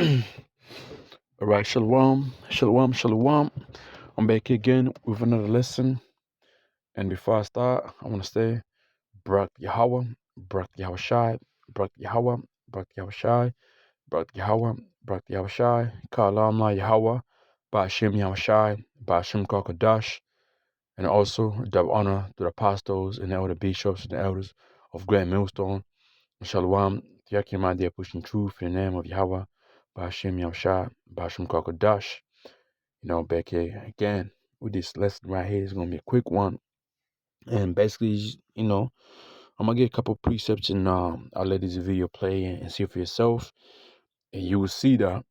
All right, shalom, shalom, shalom. I'm back again with another lesson. And before I start, I want to say, Brak Yahweh, Brak Yahweh Shai, Brak Yahweh, Brak Yahweh Shai, Brak Yahweh, Brak Yahweh Shai, Kalam La Yahweh, Ba'ashem Yahweh Shai, Ba'ashem Kakadash, and also double honor to the apostles and the elder bishops and the elders of Grand Millstone. Shalom, Yakim Idea pushing truth in the name of Yahweh, Ba'ashem Yahweh Shai, Ba'ashem Kakadash. Back here again with this lesson right here. It's gonna be a quick one, and basically, I'm gonna get a couple precepts, and I'll let this video play and see for yourself, and you will see that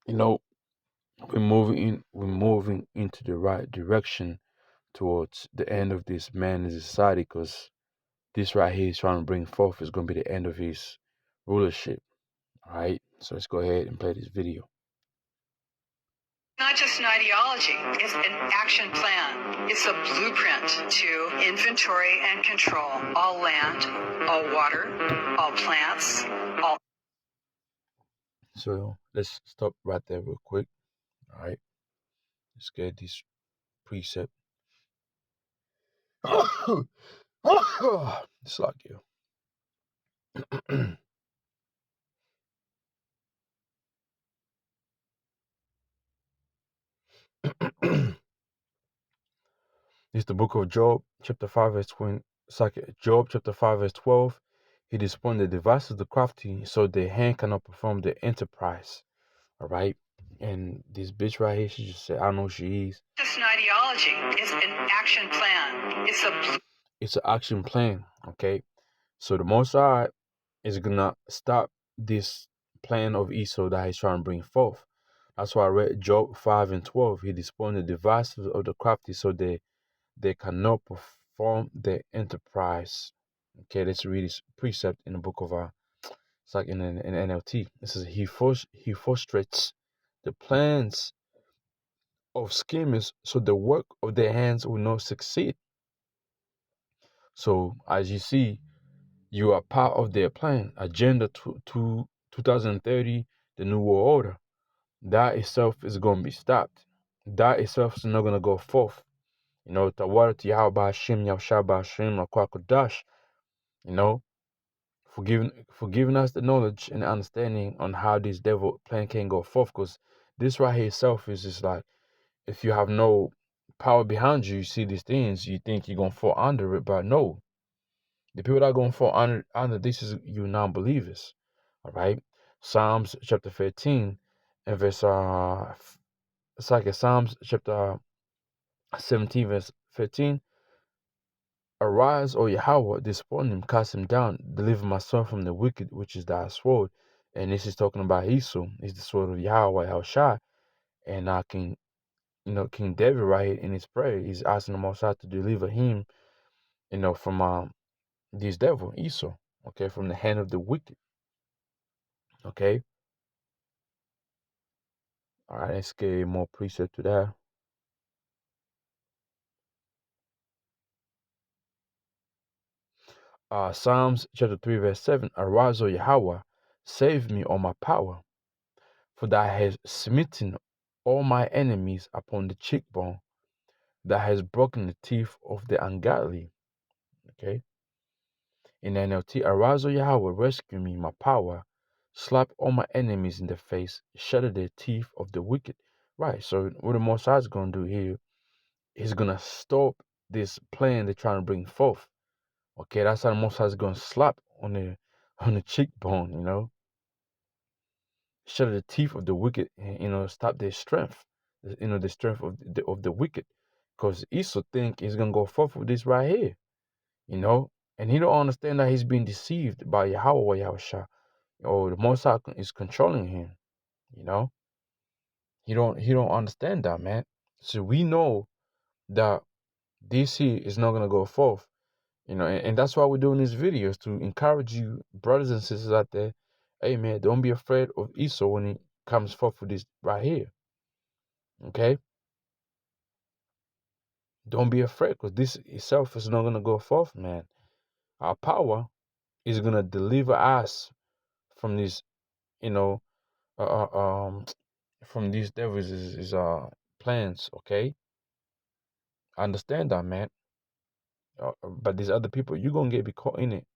we're moving into the right direction towards the end of this man's society, because this right here is trying to bring forth is gonna be the end of his rulership. All right, so let's go ahead and play this video. Not just an ideology, it's an action plan. It's a blueprint to inventory and control all land, all water, all plants, all. So let's stop right there real quick. All right, let's get this precept. It's like you. It's the book of Job, chapter 5, verse 20. It's like Job, chapter 5, verse 12. He disappointed the devices of the crafty, so their hand cannot perform their enterprise. All right. And this bitch right here, she just said, I don't know who she is. It's an ideology. It's an action plan. It's an action plan. Okay. So the Most High is gonna stop this plan of Esau that he's trying to bring forth. That's why I read Job 5 and 12. He disappointed the devices of the crafty, so they cannot perform their enterprise. Okay, let's read this precept in the book of it's like in NLT. It says he frustrates the plans of schemers, so the work of their hands will not succeed. So as you see, you are part of their plan, Agenda 2030, the New World Order. That itself is going to be stopped. That itself is not going to go forth. Tawarat Yahweh Hashem Yahshua Hashem Akwakadash, for giving us the knowledge and the understanding on how this devil plan can go forth. Because this right here itself is just like, if you have no power behind you, you see these things, you think you're going to fall under it, but no. The people that are going to fall under this is you non-believers. All right? Psalms chapter 13 and verse, it's like Psalms chapter 17 verse 15. Arise, O Yahweh, disappoint him, cast him down, deliver my son from the wicked, which is thy sword. And this is talking about Esau. It's the sword of Yahweh, Hashai. And King David right here in his prayer, he's asking the Most High to deliver him, from this devil, Esau, okay, from the hand of the wicked. Okay. All right, let's get more precept to that. Psalms chapter 3, verse 7. Arise, O Yahweh, save me, O my power, for thou hast smitten all my enemies upon the cheekbone, thou hast broken the teeth of the ungodly. Okay. In NLT, arise, O Yahweh, rescue me, my power, slap all my enemies in the face, shatter the teeth of the wicked. Right. So what the Most High is going to do here, he's going to stop this plan they're trying to bring forth. Okay, that's how the Most High is going to slap on the cheekbone, shatter the teeth of the wicked, and, stop their strength, the strength of the wicked. Because Esau think he's going to go forth with this right here, and he don't understand that he's being deceived by Yahweh or Yahushua, or the Most High is controlling him, He don't understand that, man. So we know that this here is not going to go forth. And that's why we're doing these videos, to encourage you, brothers and sisters out there. Hey, man, don't be afraid of Esau when he comes forth with this right here. Okay? Don't be afraid, because this itself is not going to go forth, man. Our power is going to deliver us from this, uh, uh, um from these devils is plans. Okay, I understand that, man. But these other people, you're gonna be caught in it.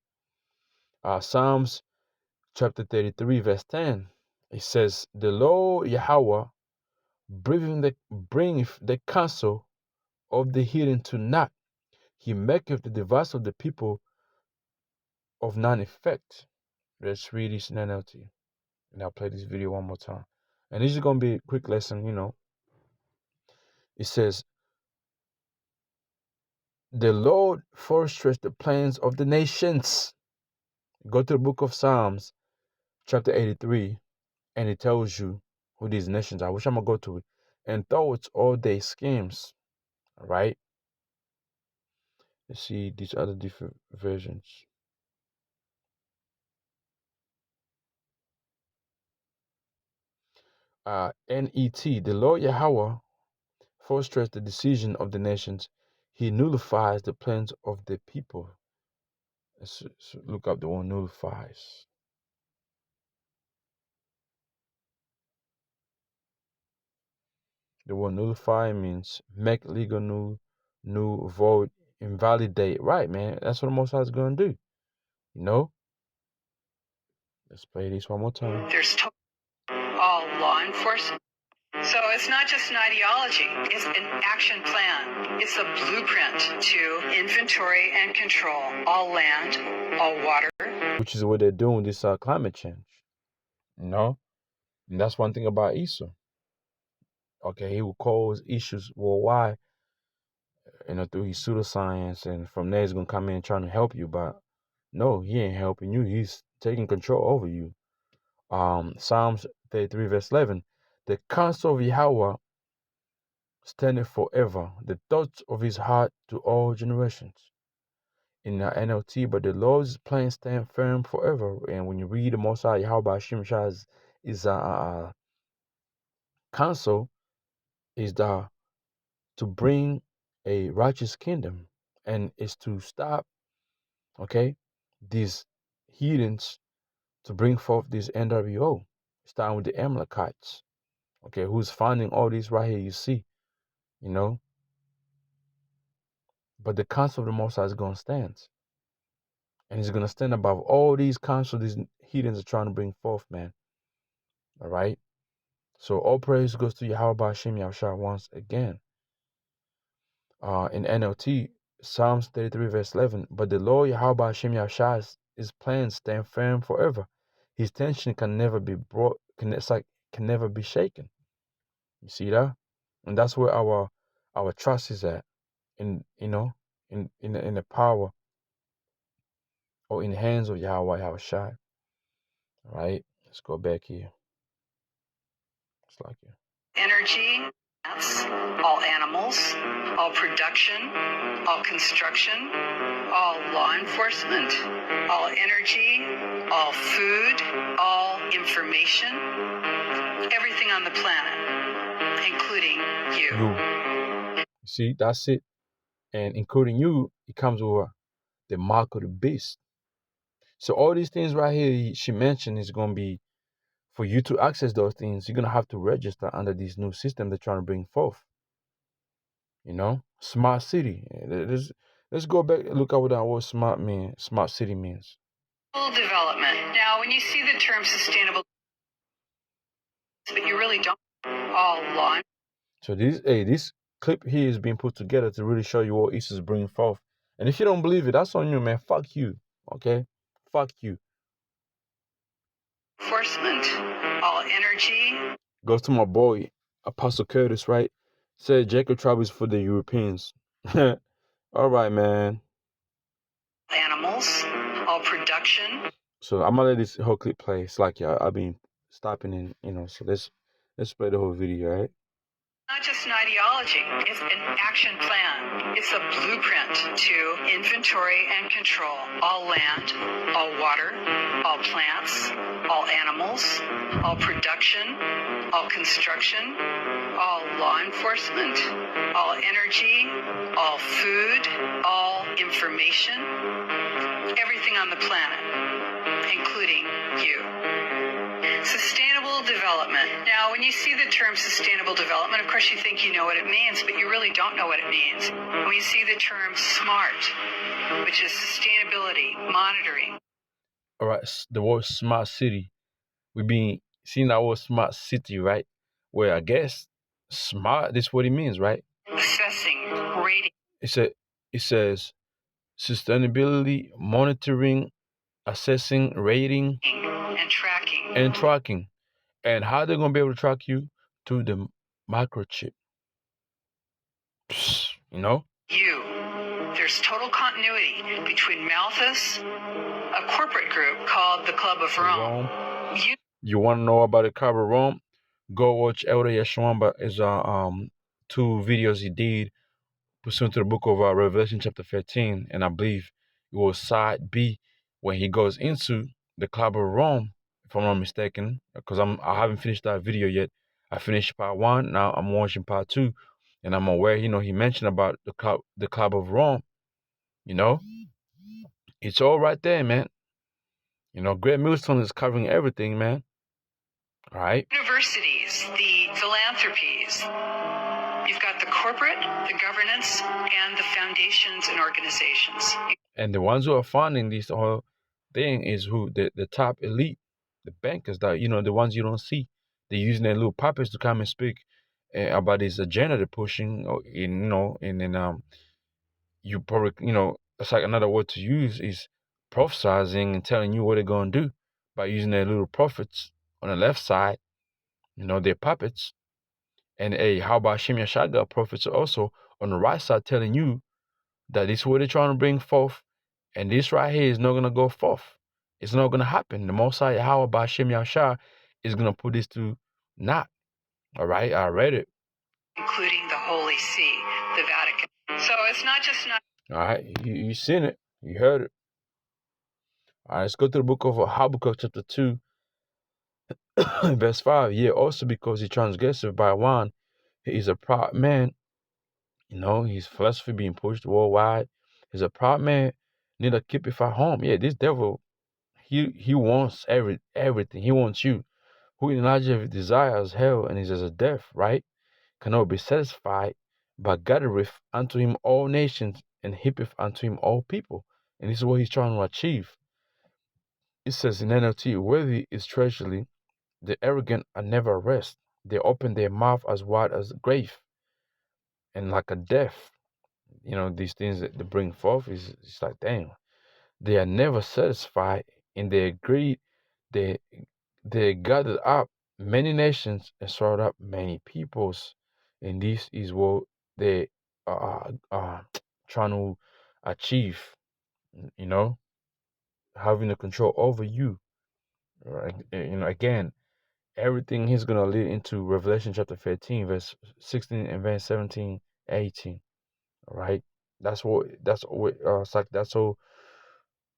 Psalms chapter 33, verse 10. It says, "The Lord Yahweh bringeth the counsel of the hidden to naught. He maketh the device of the people of none effect." Let's read this in NLT. And I'll play this video one more time. And this is going to be a quick lesson, It says, "The Lord frustrates the plans of the nations." Go to the book of Psalms, chapter 83, and it tells you who these nations are. I wish I'm going to go to it. "And thoughts all their schemes." All right? Let's see these other different versions. NET, "The Lord Yahweh frustrates the decision of the nations. He nullifies the plans of the people." Let's look up the one nullifies. The word nullify means make legal, null, void, invalidate. Right, man. That's what the Most High is going to do. Let's play this one more time. There's all law enforcement. So it's not just an ideology, it's an action plan. It's a blueprint to inventory and control all land, all water. Which is what they're doing, this climate change. And that's one thing about Esau. Okay, he will cause issues worldwide, through his pseudoscience, and from there he's going to come in trying to help you, but no, he ain't helping you. He's taking control over you. Psalms 33, verse 11. "The counsel of Yahweh standeth forever, the thoughts of his heart to all generations." In the NLT, "But the Lord's plan stand firm forever." And when you read the Most High Yahweh Hashem Shah's is counsel is to bring a righteous kingdom, and is to stop, okay, these heathens, to bring forth this NWO, starting with the Amalekites, okay, who's finding all these right here you see, but the counsel of the Most High is going to stand, and he's going to stand above all these counsel these heathens are trying to bring forth, man. All right, so all praise goes to Yahweh Hashem Yahushua once again. In NLT, Psalms 33, verse 11. "But the Lord Yahweh Hashem Yahushua, his plans stand firm forever. His tension can never be can never be shaken." You see that? And that's where our trust is at, in the power, or in the hands of Yahweh Yahushua. All right, let's go back here. It's like here. Energy, all animals, all production, all construction, all law enforcement, all energy, all food, all information, everything on the planet, including you. You see, that's it. And including you, it comes with the mark of the beast. So all these things right here she mentioned is going to be, for you to access those things, you're going to have to register under this new system they're trying to bring forth. Smart city. Let's go back and look at what that word smart city means. Development. Now, when you see the term sustainable, but you really don't, all law. So this clip here is being put together to really show you what Esau is bringing forth. And if you don't believe it, that's on you, man. Fuck you. Okay? Fuck you. Enforcement, all energy. Goes to my boy, Apostle Curtis, right? Said Jacob tribe is for the Europeans. All right, man. Animals, all production. So I'm gonna let this whole clip play. It's like, yeah, I've been stopping in, so let's play the whole video, right? Not just an ideology, it's an action plan. It's a blueprint to inventory and control all land, all water, all plants, all animals, all production, all construction, all law enforcement, all energy, all food, all information, everything on the planet, including you. Sustainable development. development. Now, when you see the term sustainable development, of course you think you know what it means, but you really don't know what it means. When you see the term SMART, which is sustainability, monitoring. All right, the word smart city. We've been seeing that word smart city, right? Where I guess smart, this is what it means, right? Assessing, rating. It says sustainability, monitoring, assessing, rating, and tracking. And how they're gonna be able to track you? Through the microchip. You know? There's total continuity between Malthus, a corporate group called the Club of Rome. You want to know about the Club of Rome? Go watch Elder Yeshwamba is 2 videos he did pursuant to the book of Revelation chapter 13, and I believe it was side B when he goes into the Club of Rome, if I'm not mistaken, because I haven't finished that video yet. I finished part 1, now I'm watching part 2, and I'm aware, he mentioned about the Club of Rome. It's all right there, man. Greg Millstone is covering everything, man. All right. Universities, the philanthropies. You've got the corporate, the governance, and the foundations and organizations. And the ones who are funding this whole thing is who? The top elite, the bankers that, the ones you don't see. They're using their little puppets to come and speak about this agenda they're pushing, you probably, it's like another word to use is prophesizing and telling you what they're going to do by using their little prophets on the left side, their puppets. And how about Shem Yashaga prophets also on the right side telling you that this is what they're trying to bring forth, and this right here is not going to go forth. It's not going to happen. The Most High, how about Shem Yashah, is going to put this to naught. All right, I read it. Including the Holy See, the Vatican. So it's not just not. All right, you seen it. You heard it. All right, let's go to the book of Habakkuk chapter 2, verse 5. Yeah, also because he transgressed by one, he is a proud man. His philosophy being pushed worldwide. He's a proud man, neither keepeth at home. Yeah, this devil, he wants everything. He wants you. Who in Elijah desires hell and is as a death, right? Cannot be satisfied, but gathereth unto him all nations and heapeth unto him all people. And this is what he's trying to achieve. It says in NLT, worthy is treachery, the arrogant are never at rest. They open their mouth as wide as the grave, and like a death. These things that they bring forth is it's like, damn. They are never satisfied in their greed. They they gathered up many nations and swallowed up many peoples. And this is what they are trying to achieve, having the control over you. Right? Again, everything he's going to lead into Revelation chapter 13, verse 16 and verse 17, 18. All right? That's what, it's like, that's all,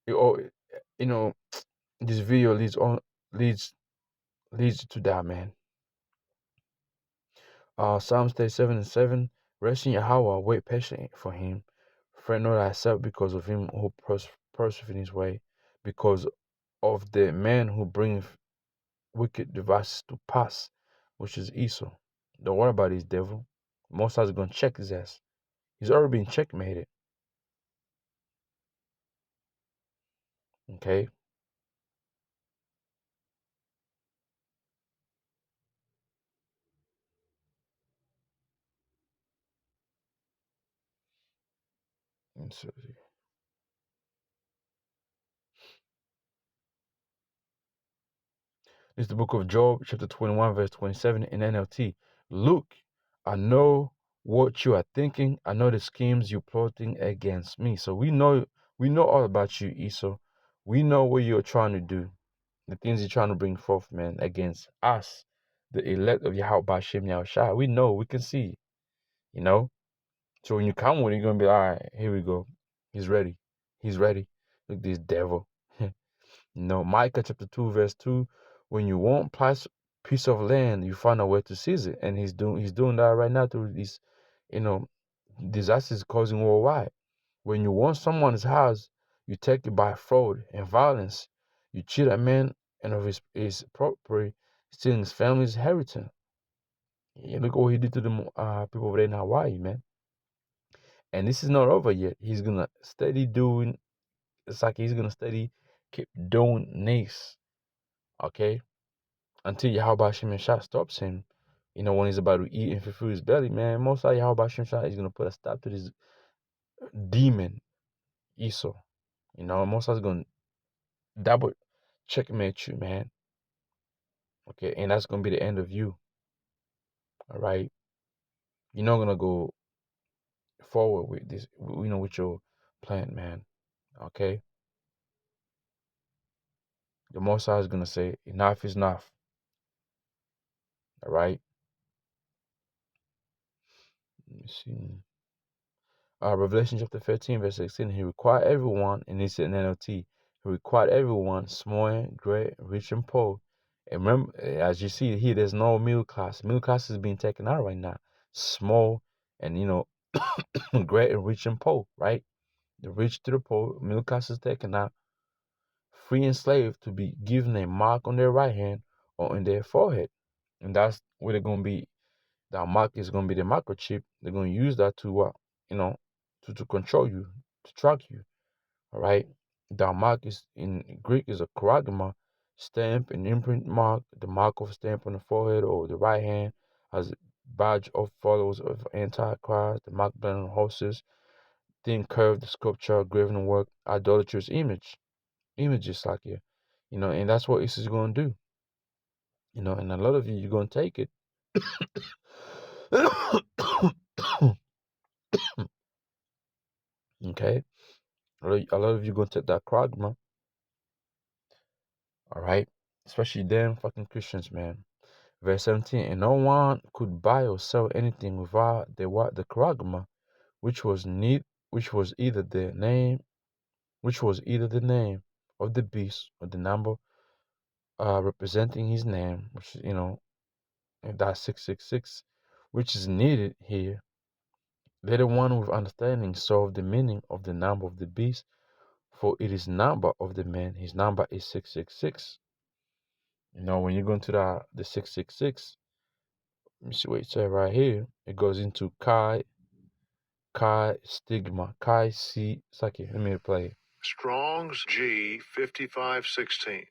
you know, this video leads to that, man. Psalms 37:7, rest in Yahweh, wait patiently for him. Fret not thyself because of him who persevereth in his way, because of the man who bringeth wicked devices to pass, which is Esau. Don't worry about this devil. Most High is going to check his ass. He's already been checkmated. Okay? So, it's the book of Job, chapter 21, verse 27 in NLT. Look, I know what you are thinking. I know the schemes you're plotting against me. So we know all about you, Esau. We know what you're trying to do. The things you're trying to bring forth, man, against us, the elect of Yahweh Bashem Yahushua. We know, we can see, So when you come with it, you're going to be, all right, here we go. He's ready. He's ready. Look at this devil. Micah chapter 2, verse 2, when you want piece of land, you find a way to seize it. And he's doing that right now through these, disasters causing worldwide. When you want someone's house, you take it by fraud and violence. You cheat a man and of his property, stealing his family's inheritance. Yeah, look what he did to the people over there in Hawaii, man. And this is not over yet. He's gonna steady doing. It's like he's gonna steady keep doing this, okay, until Yahweh Shem Shah stops him. You know, when he's about to eat and fulfill his belly, man. Most likely Yahweh Shem Shah is gonna put a stop to this demon Esau. You know, most likely gonna double checkmate you, man. Okay, and that's gonna be the end of you. All right, you're not gonna go forward with this, you know, with your plan, man. Okay, the Most High is gonna say enough is enough. All right. Let me see. Revelation chapter 13, verse 16. He required everyone, and it's an NLT. He required everyone, small, great, rich, and poor. And remember, as you see here, there's no middle class. Middle class is being taken out right now. Small and great and rich and poor, right? The rich to the poor, middle class is taken out. Free and slave to be given a mark on their right hand or in their forehead. And that's where they're gonna be. That mark is gonna be the microchip. They're gonna use that to to control you, to track you. All right. That mark is in Greek is a charagma, stamp, an imprint mark, the mark of stamp on the forehead or the right hand as a badge of followers of Antichrist, the mark blended on horses, thin curved sculpture, graven work, idolatrous images like here. And that's what this is gonna do. And a lot of you, you're gonna take it. Okay. A lot of you gonna take that charagma. All right. Especially them fucking Christians, man. Verse 17, and no one could buy or sell anything without the charagma, which was need, which was either the name, of the beast or the number representing his name, which and that's 666, which is needed here. Let the one with understanding solve the meaning of the number of the beast, for it is number of the man. His number is 666. When you go into the 666, let me see what it says right here. It goes into Chi stigma. Chi C. Saki. Let me play it. Strong's G 5516.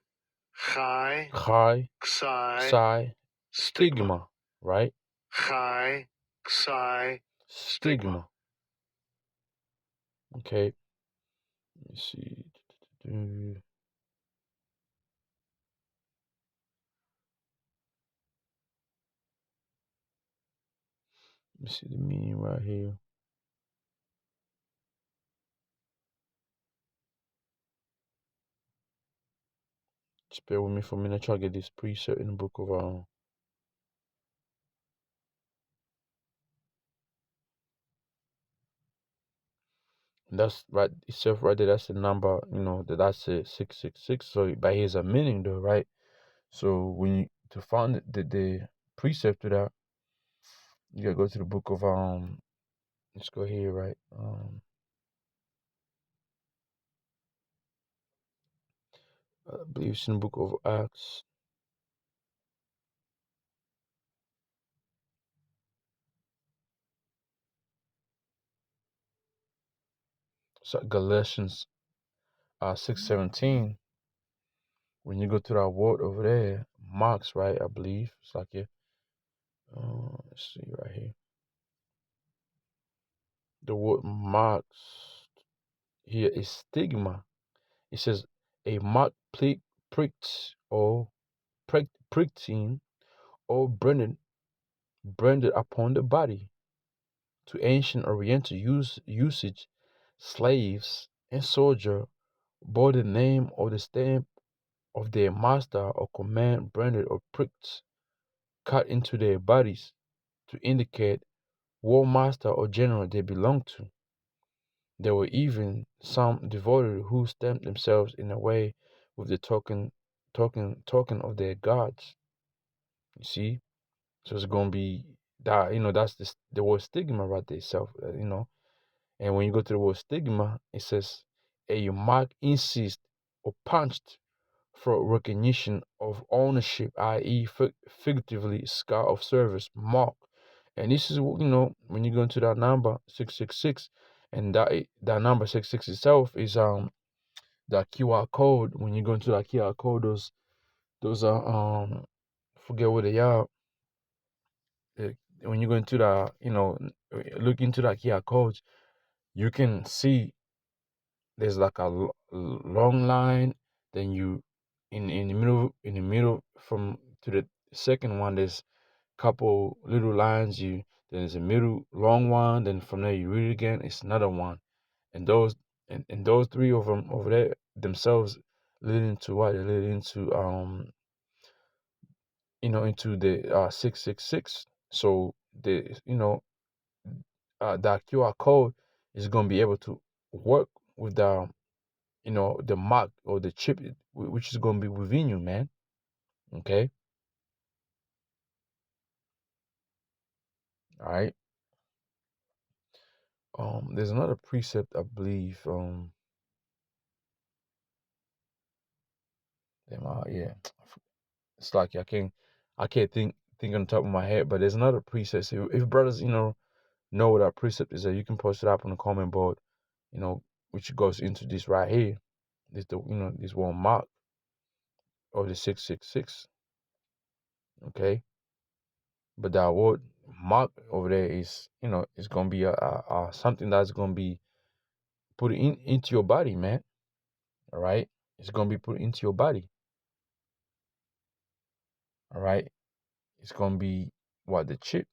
Chi Psi stigma. Right? Chi Psi Stigma. Okay. Let me see. Let me see the meaning right here. Just bear with me for a minute. Try to get this preset in the book of that's right itself right there. That's the number, that's it 666. So but here's a meaning though, right? So when you to find the precept to that, you gotta go to the book of let's go here, right? I believe it's in the book of Acts. So Galatians 6:17. When you go to that word over there, marks, right? I believe it's like it. Let's see right here. The word marks here is stigma. It says a mark pricked or pricked or branded upon the body. To ancient Oriental usage, slaves and soldier bore the name or the stamp of their master or command branded or pricked, cut into their bodies to indicate what master or general they belonged to. There were even some devoted who stamped themselves in a way with the token of their gods. You see, so it's gonna be that that's the word stigma right there itself. And when you go to the word stigma, it says a mark insist or punched for recognition of ownership, i.e., figuratively scar of service mark. And this is when you go into that number 666, and that number 66 itself is that QR code. When you go into that QR code, those are forget what they are. Uh, When you go into the look into that QR codes, you can see there's like a long line. Then you in the middle from to the second one, there's couple little lines. Then there's a middle long one. Then from there you read it again. It's another one, and those three of them over there themselves lead into what? They lead into into the 666. So the that QR code is gonna be able to work with the mark or the chip, which is gonna be within you, man. Okay, all right. There's another precept I believe. Yeah, it's like I can't think on the top of my head, but there's another precept. If brothers know what our precept is, that you can post it up on the comment board. Which goes into this right here. This one mark of the 666. Okay, but that word mark over there is it's gonna be a something that's gonna be put into your body, man. All right, it's gonna be put into your body. All right, it's gonna be what the chip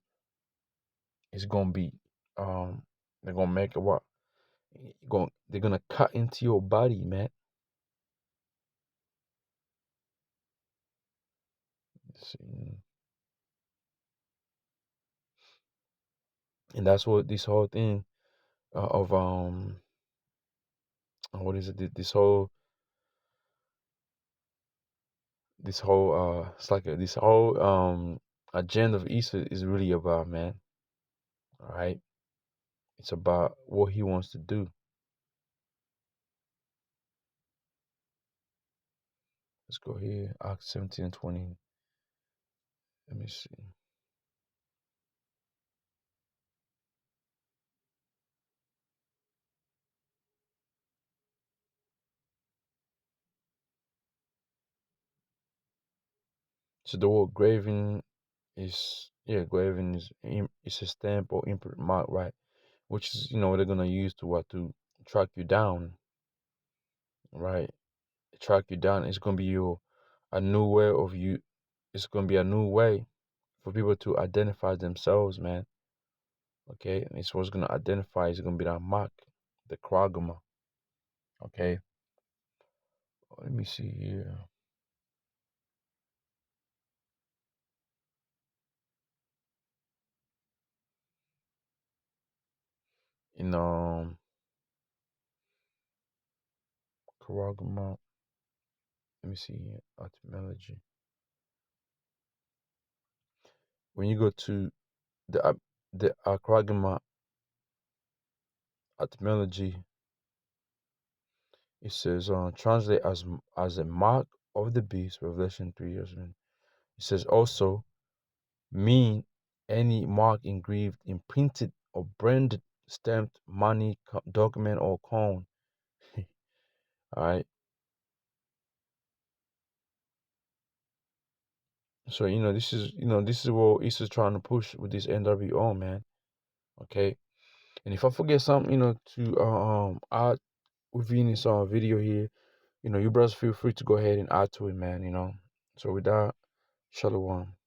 is gonna be. They're gonna make it what they're gonna cut into your body, man. See. And that's what this whole thing of what is it? This whole it's like this whole agenda of Esau is really about, man. All right, it's about what he wants to do. Let's go here, Acts 17:20. Let me see. So the word graven graven is a stamp or imprint mark, right? Which is they're gonna use to what to track you down, right? Track you down. It's gonna be a new way of you. It's gonna be a new way for people to identify themselves, man. Okay, and it's what's gonna identify is gonna be that mark, the chrogma. Okay, let me see here. In chrogma. Let me see here. Etymology. When you go to the acrogama etymology, it says translate as a mark of the beast. Revelation 3 years. It says also mean any mark engraved, imprinted, or branded, stamped, money, document, or coin. All right. So this is what Easter's trying to push with this NWO, man. Okay. And if I forget something, to add within this video here, you brothers feel free to go ahead and add to it, man. So with that, shalom.